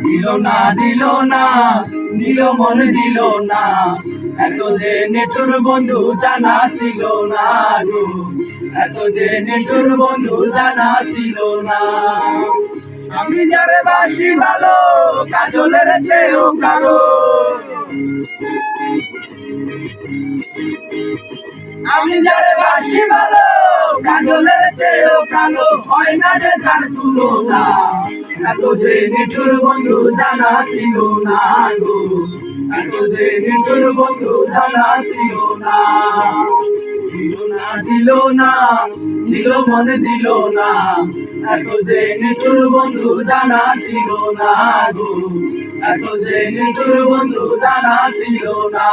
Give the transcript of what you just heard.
দিল না দিল না দিল মন দিল না, এত যে নিঠুর বন্ধু জানা ছিল না গো, এত যে নিঠুর বন্ধু জানা ছিল না। আমি যারে বাসি ভালো কাজলের চেয়েও কালো, আমি যারে বাসি ভালো কাজলের চেয়েও কালো, হয় না যে তার তুলনা, এত যে নিঠুর বন্ধু জানা ছিল না গো, এত যে নিঠুর বন্ধু জানা ছিল না। দিল না দিল না দিল মনে দিল না, এত যে নিঠুর বন্ধু জানা ছিল না গো, এত যে নিঠুর বন্ধু জানা ছিল না।